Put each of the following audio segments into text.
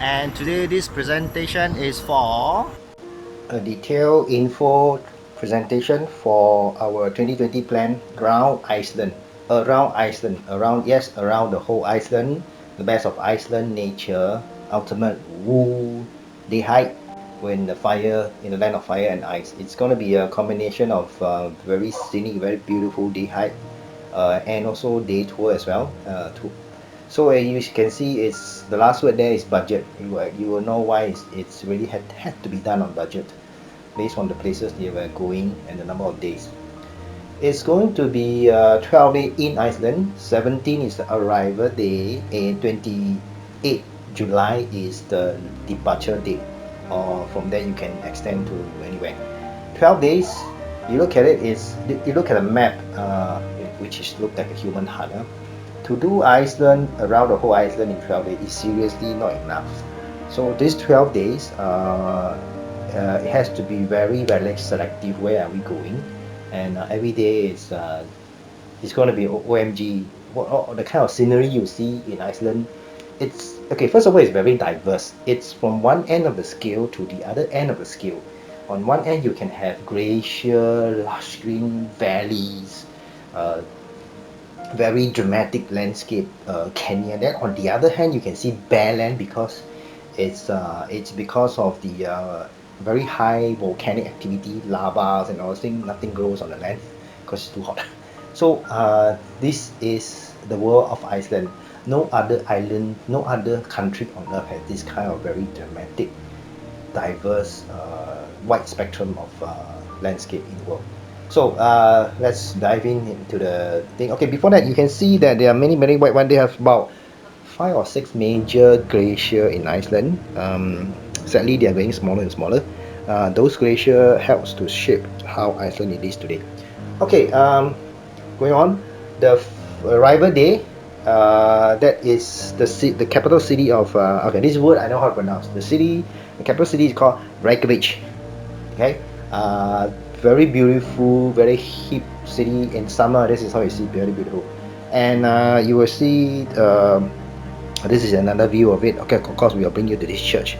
and today this presentation is for a detailed info presentation for our 2020 plan around Iceland. Around the whole Iceland, the best of Iceland nature, ultimate 𝗚-𝗏𝗏 when the fire in the land of fire and ice. It's going to be a combination of very scenic, very beautiful 𝗏𝗏 and also day tour as well. So as you can see, it's the last word there is budget. You will know why it's really had to be done on budget based on the places they were going and the number of days. It's going to be 12 days in Iceland. 17 is the arrival day, and 28 July is the departure date. Or from there you can extend to anywhere. 12 days. You look at it, you look at a map, which is look like a human heart. To do Iceland, around the whole Iceland in 12 days is seriously not enough. So these 12 days, it has to be very, very selective. Where are we going? And every day is it's going to be OMG. What the kind of scenery you see in Iceland? It's okay. First of all, it's very diverse. It's from one end of the scale to the other end of the scale. On one end, you can have glacier, lush green valleys, very dramatic landscape, canyon. Then on the other hand, you can see bare land because it's because of the very high volcanic activity, lavas and all those things. Nothing grows on the land because it's too hot. So this is the world of Iceland. No other island, no other country on earth has this kind of very dramatic, diverse, wide spectrum of landscape in the world. So let's dive into the thing. Okay, before that, you can see that there are many white ones. They have about 5 or 6 major glaciers in Iceland. Sadly, they are getting smaller and smaller. Those glaciers helps to shape how Iceland it is today. Okay, going on. The arrival day. That is the capital city of. Okay, this word I know how to pronounce. The capital city is called Reykjavik. Okay. Very beautiful, very hip city in summer. This is how you see, very beautiful. And you will see this is another view of it. Okay, of course we will bring you to this church.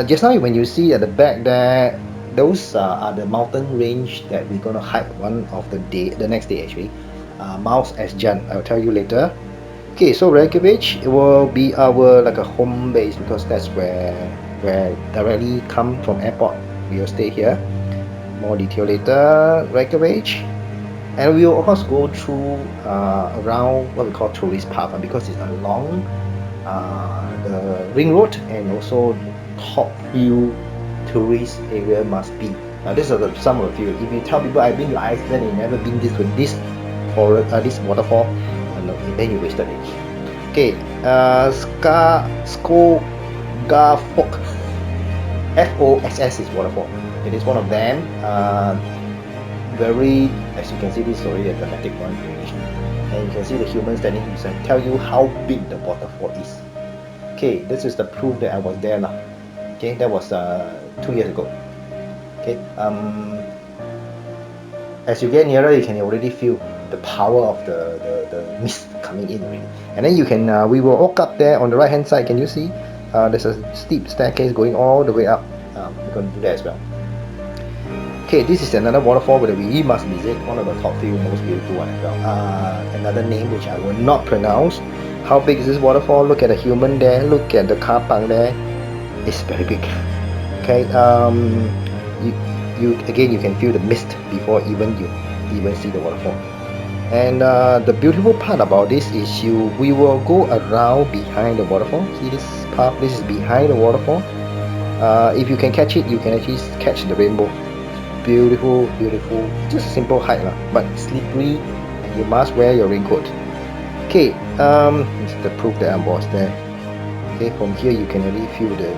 Just now when you see at the back there, those are the mountain range that we're going to hike one of the next day actually. Mount Esjan, I'll tell you later. Okay, so Reykjavik will be our like a home base because that's where directly come from airport. We will stay here. More detail later. Reykjavik, and we will of course go through around what we call tourist path because it's along the ring road and also top view tourist area must be. Now this is some of you. If you tell people I've been to Iceland and never been this waterfall, then you wasted it. Okay, 𝗏𝘁𝗂𝗿𝗿 FOSS is waterfall. It is one of them. Very, as you can see, this is already a dramatic one, and you can see the human standing beside. Tell you how big the waterfall is. Okay, this is the proof that I was there now. Okay, that was 2 years ago. Okay, as you get nearer, you can already feel the power of the mist coming in already. And then you can we will walk up there on the right hand side. Can you see? There's a steep staircase going all the way up. We're going to do that as well. Okay, this is another waterfall that we must visit. One of the top few most beautiful one as well. Another name which I will not pronounce. How big is this waterfall? Look at the human there. Look at the car park there. It's very big. Okay. You can feel the mist before you even see the waterfall. And the beautiful part about this is we will go around behind the waterfall. See this path? This is behind the waterfall. If you can catch it, you can actually catch the rainbow. It's beautiful. Just a simple hike, but slippery, and you must wear your raincoat. Okay, this is the proof that I was there. Okay, from here you can really feel the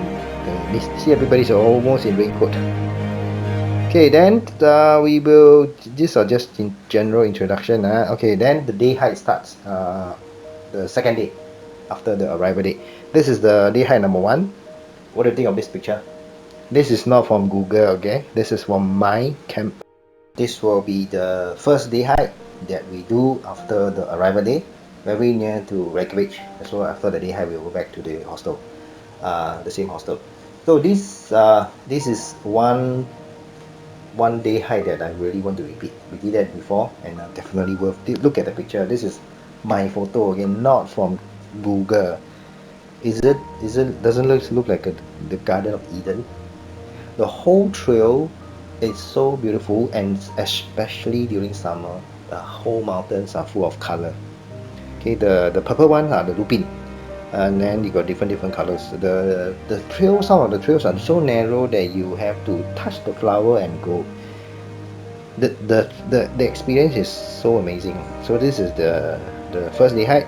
mist. See, everybody's almost in raincoat. Okay, then we will. These are just in general introduction. Okay, then the day hike starts. The second day after the arrival day. This is the day hike number 1. What do you think of this picture? This is not from Google, okay? This is from my camp. This will be the first day hike that we do after the arrival day. very near to Reykjavik. So after the day hike, we'll go back to the hostel, the same hostel. So this is one day hike that I really want to repeat. We did that before, and definitely worth it. Look at the picture. This is my photo again, not from Google. Doesn't look like the Garden of Eden? The whole trail is so beautiful, and especially during summer, the whole mountains are full of color. Okay, the purple one are the lupin, and then you got different colors. The trail, some of the trails are so narrow that you have to touch the flower and go. The experience is so amazing. So this is the first day hike.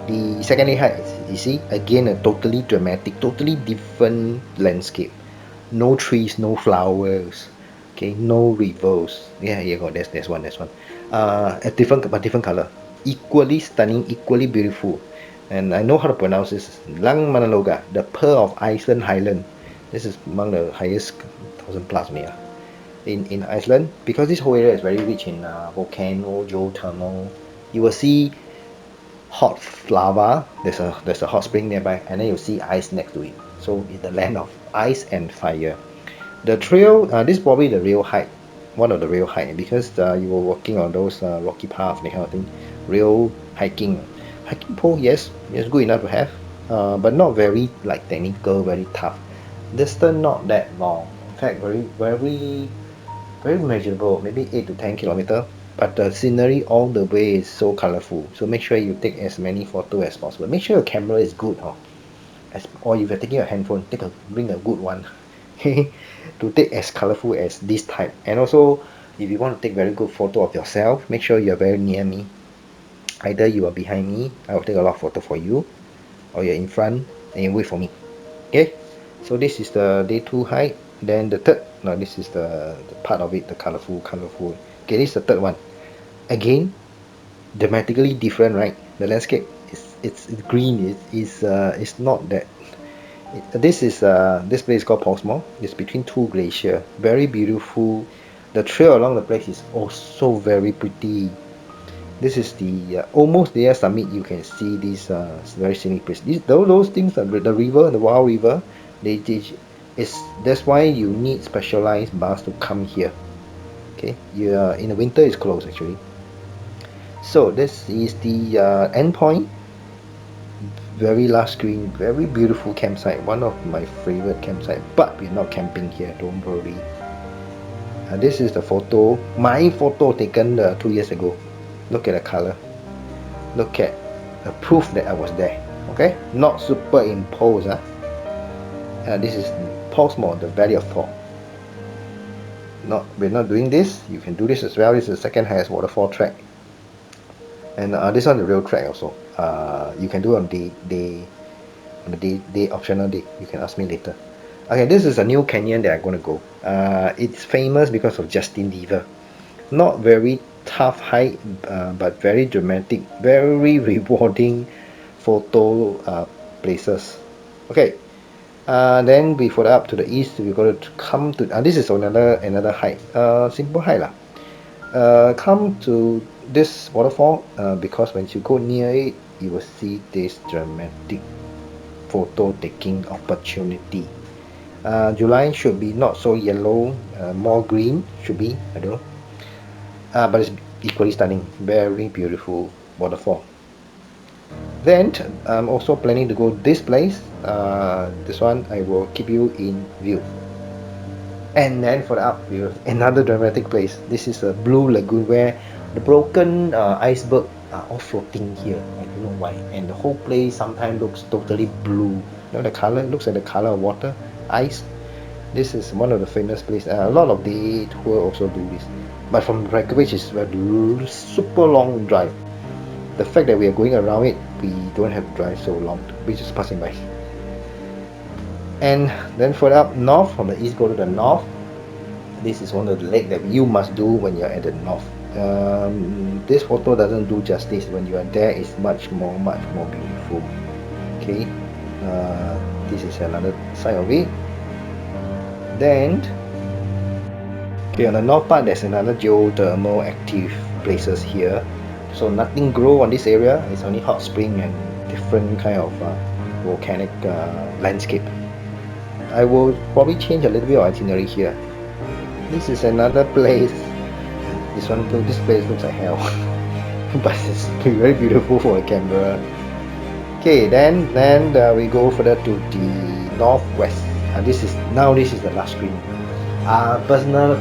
The second day hike, you see, again a totally dramatic, totally different landscape. No trees, no flowers, okay, no rivers. Yeah, you go. There's one. A different color, equally stunning, equally beautiful. And I know how to pronounce this. Langmanaloga, the Pearl of Iceland Highland. This is among the highest 1,000 plus in Iceland, because this whole area is very rich in volcano, geothermal. You will see hot lava. There's a hot spring nearby, and then you see ice next to it. So it's the land of ice and fire. The trail, this is probably the real hike, one of the real hike, because you were walking on those rocky paths, that kind of thing. Real hiking pole, yes, it's good enough to have, but not very like technical, very tough. Distance not that long. In fact, very manageable, maybe 8 to 10 kilometers. But the scenery all the way is so colorful. So make sure you take as many photos as possible. Make sure your camera is good, or if you're taking a handphone, bring a good one. To take as colorful as this type. And also, if you want to take very good photo of yourself, make sure you're very near me. Either you are behind me, I will take a lot of photo for you, or you're in front and you wait for me. Okay, so this is the day 2 hike. Then the third, now this is the part of it, the colorful. Okay, this is the third one. Again, dramatically different, right? The landscape it's green. It's not that. This place called 𝗶𝘁𝗂𝗿𝗶. It's between two glaciers. Very beautiful. The trail along the place is also very pretty. This is the almost there summit. You can see this very scenic place. Those things are the river, the wild river. That's why you need specialized bus to come here. Okay, in the winter it's closed actually. So this is the end point. Very last screen, very beautiful campsite, one of my favorite campsite. But we're not camping here, don't worry. This is the photo, my photo taken 2 years ago. Look at the color. Look at the proof that I was there. Okay, not superimposed. This is 𝗶𝘁𝗂𝗿𝗶, the Valley of Thor. We're not doing this. You can do this as well. This is the second highest waterfall track, and this one the real track also. You can do on the optional day. You can ask me later. Okay, this is a new canyon that I'm going to go. It's famous because of Justin Bieber. Not very tough hike, but very dramatic, very rewarding photo places. Okay, then before up to the east, we're going to come to this is another hike, simple hike lah. Come to this waterfall because when you go near it, you will see this dramatic photo taking opportunity. July should be not so yellow, more green should be, I don't know, but it's equally stunning, very beautiful waterfall. Then I'm also planning to go this place. This one I will keep you in view. And then for the up, we have another dramatic place. This is a blue lagoon where the broken iceberg are all floating here. I don't know why. And the whole place sometimes looks totally blue. You know the color? It looks like the color of water, ice. This is one of the famous places. A lot of the tour also do this. But from Reykjavik is a super long drive. The fact that we are going around it, we don't have to drive so long. We're just passing by. And then further up north, from the east go to the north. This is one of the lakes that you must do when you're at the north. This photo doesn't do justice. When you are there, it's much more beautiful. Okay, this is another side of it. Then, okay, on the north part, there's another geothermal active places here. So nothing grow on this area. It's only hot spring and different kind of volcanic landscape. I will probably change a little bit of itinerary here. This is another place. This place looks like hell, but it's very beautiful for a camera. Okay, then we go further to the northwest. This is the last screen. Personal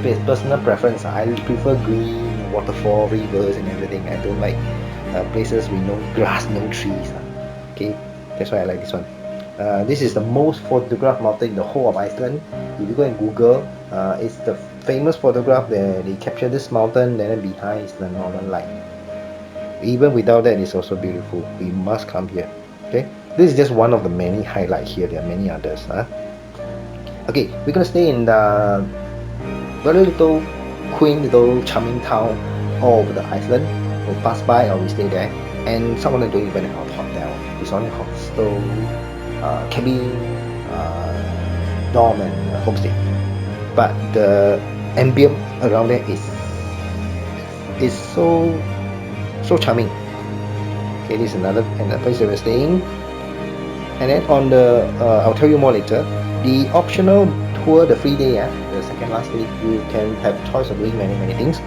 preference. I prefer green, waterfall, rivers, and everything. I don't like places with no grass, no trees. Okay, that's why I like this one. This is the most photographed mountain in the whole of Iceland. If you go and Google, it's the famous photograph that they capture this mountain, and then behind is the northern light. Even without that, it's also beautiful. We must come here. Okay, this is just one of the many highlights here. There are many others. Okay, we're gonna stay in the very little quaint little charming town all over the Iceland. We pass by or we stay there, and some of them don't even have a hotel. It's only hostel, cabin, dorm, and homestay. But the ambient around there is so charming. Okay, this is another place that we're staying. And then on the I'll tell you more later. The optional tour, the free day, the second last day, you can have choice of doing many things.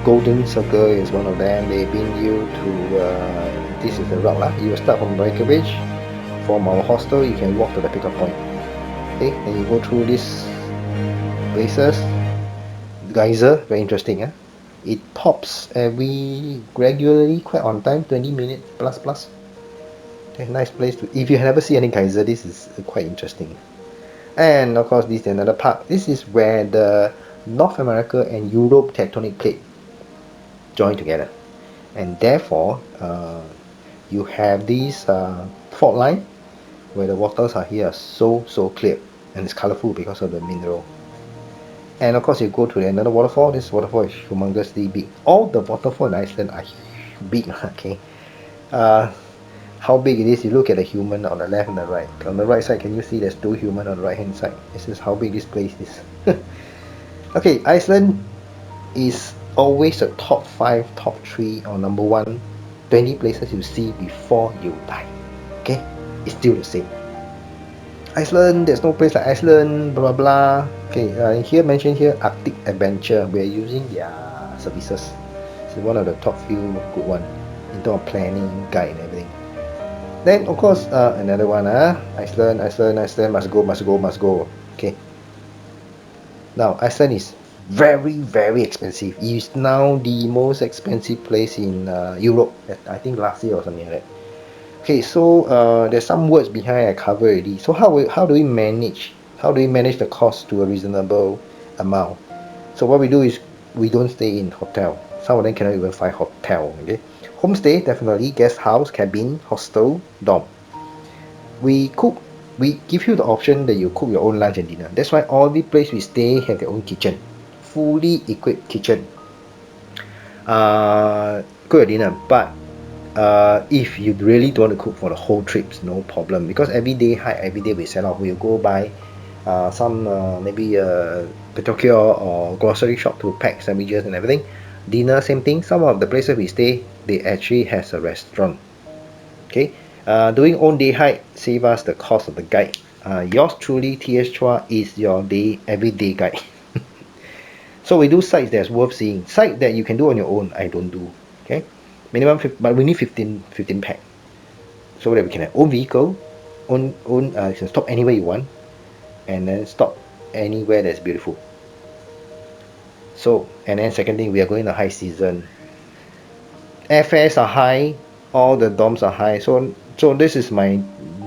Golden Circle is one of them. They bring you to this is the route lah. You will start from Reykjavik. From our hostel, you can walk to the pickup point. Okay, then you go through these places. Geyser, very interesting. It pops regularly, quite on time, 20 minutes plus. Okay, nice place to. If you have never seen any geyser, this is quite interesting. And of course, this is another part. This is where the North America and Europe tectonic plate join together, and therefore you have this fault line where the waters are here so clear and it's colorful because of the mineral. And of course, you go to another waterfall. This waterfall is humongously big. All the waterfalls in Iceland are big. Okay. How big it is, you look at the human on the left and the right. On the right side, can you see there's 2 humans on the right hand side? This is how big this place is. Okay, Iceland is always the top 5, top 3, or number 1, 20 places you see before you die. Okay, it's still the same. Iceland, there's no place like Iceland, blah blah blah. Okay, here mentioned here, Arctic Adventure. We are using their services. It's one of the top few good one in terms of planning, guide, and everything. Then of course another one, Iceland must go. Okay. Now Iceland is very expensive. It's now the most expensive place in Europe. I think last year or something like that. Okay, so there's some words behind I cover already. So how do we manage? How do we manage the cost to a reasonable amount? So what we do is we don't stay in hotel. Some of them cannot even find hotel. Okay. Homestay, definitely, guest house, cabin, hostel, dorm. We give you the option that you cook your own lunch and dinner. That's why all the places we stay have their own kitchen, fully equipped kitchen. Cook your dinner, but if you really don't want to cook for the whole trips, no problem, because every day we set off. We'll go by some maybe petrocure or grocery shop to pack sandwiches and everything. Dinner, same thing. Some of the places we stay, they actually has a restaurant. Okay, doing own day hike save us the cost of the guide. Yours truly, 𝗡𝘁𝗂, is your everyday guide. So we do sites that's worth seeing. Site that you can do on your own, I don't do. Okay, minimum but we need 15 pack, so that we can have own vehicle, you can stop anywhere you want, and then stop anywhere that's beautiful. So, and then second thing, we are going to high season. Airfares are high, all the dorms are high. So this is my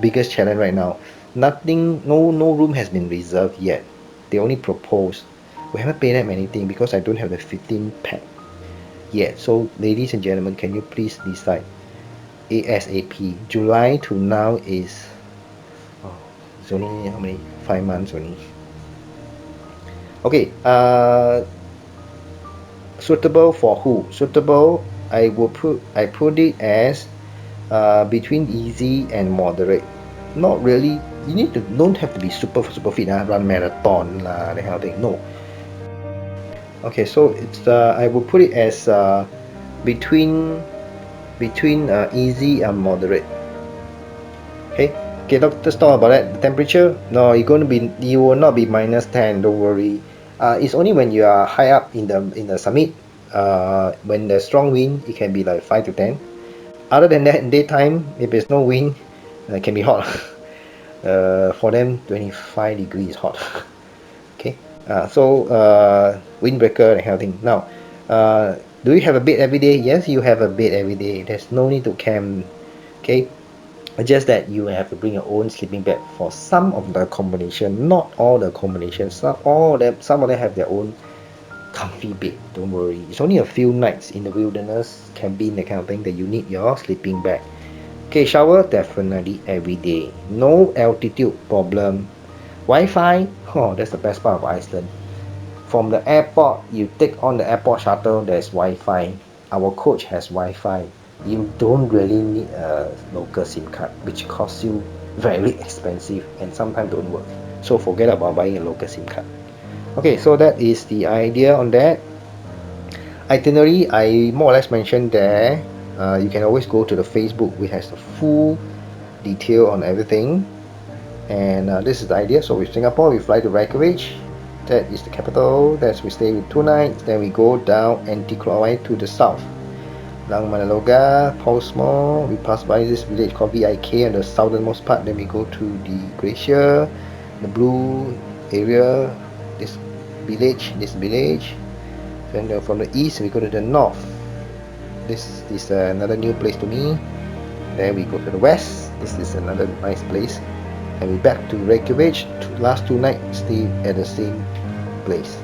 biggest challenge right now. No room has been reserved yet. They only propose. We haven't paid that many things because I don't have the 15 pack yet. So ladies and gentlemen, can you please decide ASAP? July to now is it's only how many? 5 months only. Okay, suitable for who? Suitable, I put it as between easy and moderate. Not really. You don't have to be super fit, run marathon that kind of thing. No. Okay, so it's I will put it as between between easy and moderate. Okay, let's talk about that. The temperature, no, you will not be -10. Don't worry. It's only when you are high up in the summit. When there's strong wind, it can be like 5 to 10. Other than that, in daytime, if there's no wind, it can be hot. For them, 25 degrees hot. Okay, so windbreaker and kind of thing. Now, do you have a bed every day? Yes, you have a bed every day. There's no need to camp. Okay, just that you have to bring your own sleeping bag for some of the accommodation, not all the accommodations. Some of them have their own comfy bed. Don't worry, it's only a few nights in the wilderness camping, that kind of thing, that you need your sleeping bag. Okay, shower definitely every day. No altitude problem. Wi-Fi, oh, that's the best part of Iceland. From the airport, you take on the airport shuttle, there's Wi-Fi. Our coach has Wi-Fi. You don't really need a local SIM card, which costs you very expensive and sometimes don't work. So forget about buying a local SIM card. Okay, so that is the idea on that. Itinerary, I more or less mentioned there. You can always go to the Facebook, which has the full detail on everything. And this is the idea. So with Singapore, we fly to Reykjavik. That is the capital. That's we stay with 2 nights. Then we go down anti-clockwise to the south. Langmanaloga, Portsmouth, we pass by this village called 𝗶𝘁𝗂𝗿𝗿 on the southernmost part. Then we go to the glacier, the blue area, this village. Then from the east we go to the north. This is another new place to me. Then we go to the west. This is another nice place. And we back to Reykjavik. Last 2 nights stay at the same place.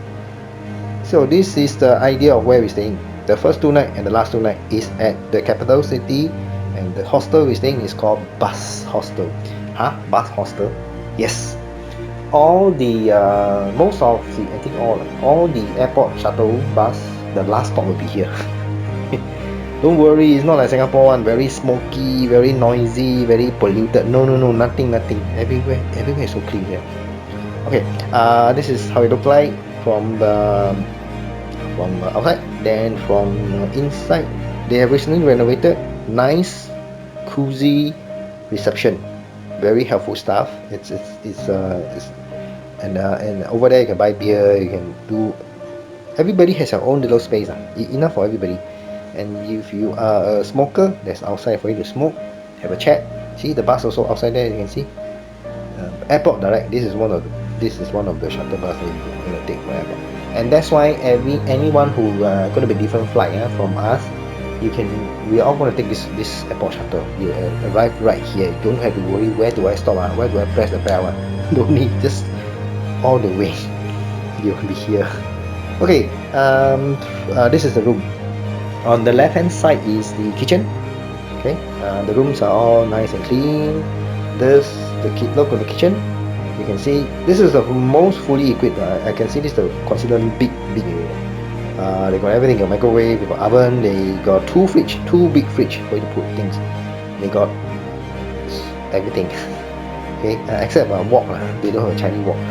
So this is the idea of where we're staying. The first 2 nights and the last 2 nights is at the capital city, and the hostel we're staying is called Bus Hostel. Huh? Bus Hostel? Yes. All the most of the, I think all the airport shuttle bus, the last stop will be here. Don't worry, it's not like Singapore one, very smoky, very noisy, very polluted. No, nothing. Everywhere is so clean here. Okay, this is how it look like from outside. Then from inside, they have recently renovated. Nice, cozy reception. Very helpful staff. And over there you can buy beer. You can do. Everybody has their own little space. Enough for everybody. And if you are a smoker, there's outside for you to smoke, have a chat. See the bus also outside there. You can see airport direct. This is one of the shuttle bus that you're gonna take for airport. And that's why anyone who gonna be different flight from us, we are all gonna take this airport shuttle. You arrive right here. You don't have to worry where do I stop, where do I press the bell. Don't need, just all the way. You'll be here. Okay. This is the room. On the left hand side is the kitchen. Okay, the rooms are all nice and clean. Look at the kitchen. You can see this is the most fully equipped. I can see this is considered big area. They got everything. They got microwave, they got oven, they got 2 big fridge for you to put things. They got everything. Okay, except a wok. They don't have a Chinese wok.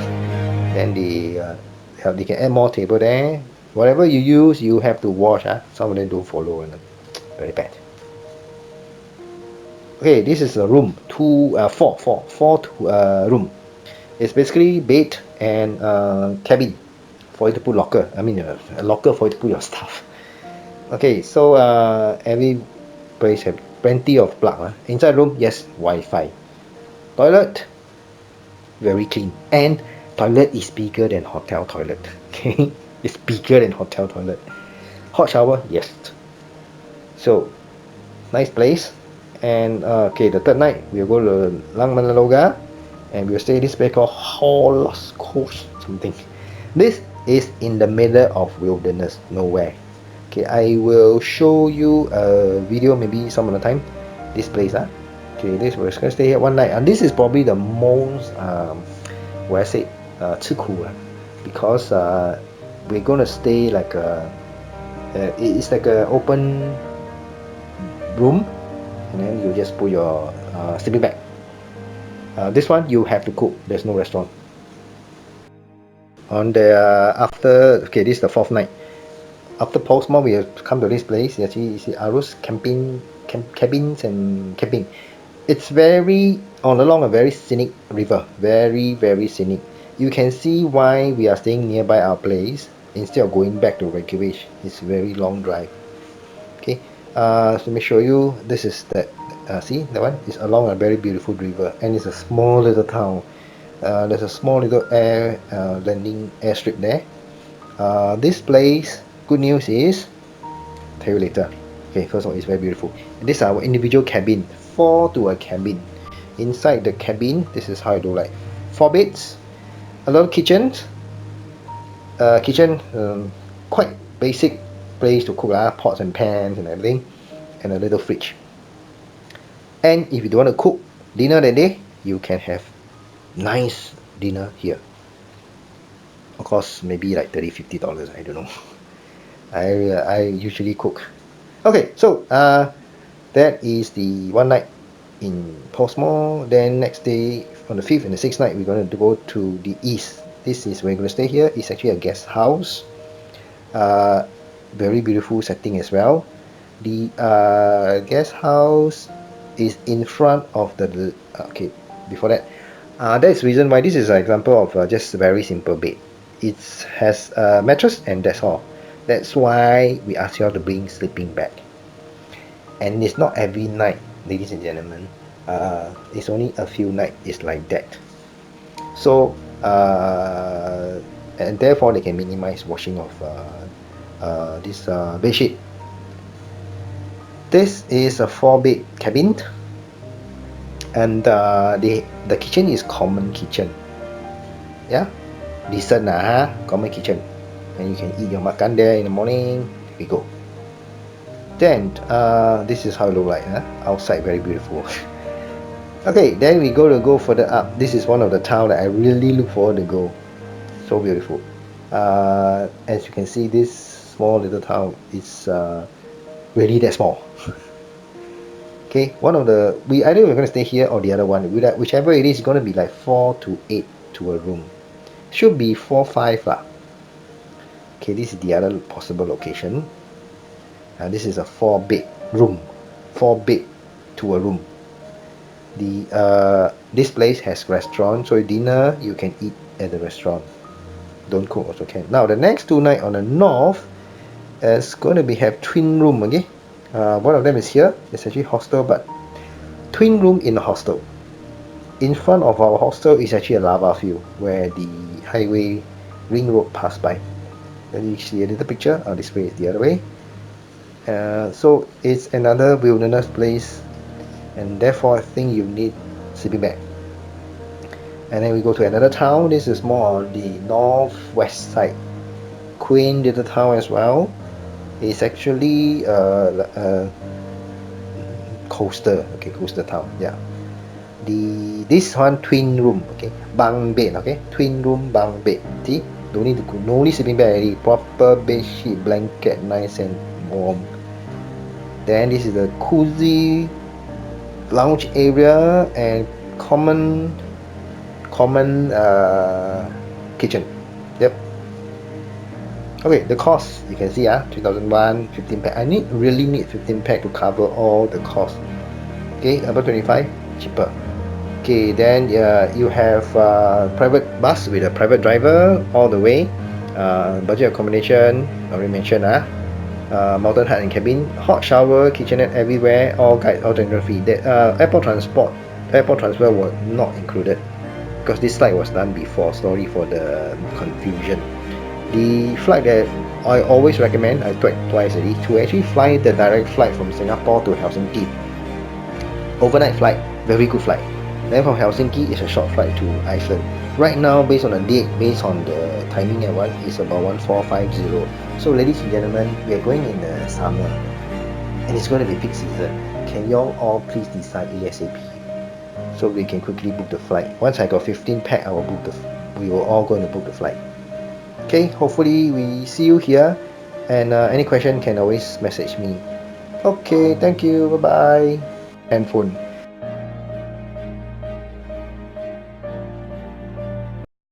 Then they can add more table there. Whatever you use, you have to wash. Some of them don't follow, and very bad. Okay, this is a room. Four room. It's basically bed and cabin for you to put locker. I mean, a locker for you to put your stuff. Okay, so every place have plenty of plug. Inside room, yes, Wi-Fi. Toilet, very clean, and toilet is bigger than hotel toilet. Okay. It's bigger than hotel toilet. Hot shower, yes. So, nice place. And okay, the third night we'll go to Langmanaloga, and we'll stay in this place called 𝗶𝘁𝗂𝗿𝗄𝗏 something. This is in the middle of wilderness, nowhere. Okay, I will show you a video maybe some of the time. This place, okay, we're gonna stay here 1 night, and this is probably the most where I say 𝗔苦, because we're gonna stay like it's like a open room, and then you just put your sleeping bag. This one you have to cook. There's no restaurant. On the okay, this is the 4th night. After Portsmouth, we have come to this place. You see 𝗓𝗏𝗃camping cabins and camping. It's very along a very scenic river, very scenic. You can see why we are staying nearby our place instead of going back to Reykjavik. It's a very long drive. Okay, so let me show you. This is that. See that one is along a very beautiful river, and it's a small little town. There's a small little landing airstrip there. This place, good news is, tell you later. Okay, first of all, it's very beautiful. This is our individual cabin, 4 to a cabin. Inside the cabin, this is how it look like. 4 beds, a little kitchen, quite basic place to cook, pots and pans and everything, and a little fridge. And if you don't want to cook dinner that day, you can have nice dinner here. Of course, maybe like $30-$50, I don't know. I usually cook. Okay, so that is the one night in 𝗶𝘁𝗃. Then next day, on the 5th and the 6th night, we're going to go to the east. This is where we're going to stay here. It's actually a guest house. Very beautiful setting as well. The guest house is in front of the okay, before that, that's the reason why this is an example of just a very simple bed. It has a mattress and that's all. That's why we ask you all to bring sleeping bag. And it's not every night, ladies and gentlemen. It's only a few nights it's like that. So and therefore they can minimize washing of this bed sheet. This is a 4-bed cabin, and the kitchen is common kitchen. Yeah, decent common kitchen, and you can eat your makan there in the morning. Here we go. Then this is how it look like. Outside very beautiful. Okay, then we go further up. This is one of the town that I really look forward to go. So beautiful. As you can see, this small little town is really that small. Okay, one of the either we're going to stay here or the other one, whichever it is, going to be like 4 to 8 to a room. Should be 4-5 lah. Okay, this is the other possible location. This is a 4-bed room, 4-bed to a room. The this place has restaurant, so dinner you can eat at the restaurant. Don't cook also can. Now the next 2 nights on the north is going to have twin room. Okay, one of them is here. It's actually hostel, but twin room in a hostel. In front of our hostel is actually a lava field where the highway ring road pass by. And you see a little picture. This way is the other way. So it's another wilderness place, and therefore I think you need sleeping bag. And then we go to another town. This is more on the northwest side, quaint little town as well. It's actually coastal. Okay, coastal town. Yeah. This one twin room. Okay, bunk bed. Okay, twin room bunk bed. See, no need sleeping bag already. Proper bed sheet, blanket, nice and warm. Then this is the cozy lounge area and common kitchen. Yep. Okay, the cost you can see 3,001, 15 pack. I really need 15 pack to cover all the cost. Okay, above 25 cheaper. Okay, then you have private bus with a private driver all the way. Budget accommodation already mentioned. Mountain hut and cabin, hot shower, kitchenette everywhere, all guide, all general fee. Airport transfer was not included because this flight was done before. Sorry for the confusion. The flight that I always recommend, I tried twice already, to actually fly the direct flight from Singapore to Helsinki. Overnight flight, very good flight. Then from Helsinki is a short flight to Iceland. Right now, based on the date, based on the timing and one, is about 1450. So ladies and gentlemen, we are going in the summer and it's going to be peak season. Can y'all all please decide ASAP so we can quickly book the flight? Once I got 15 pack, we will all going to book the flight. Okay, hopefully we see you here, and any question can always message me. Okay, thank you, bye bye. Handphone.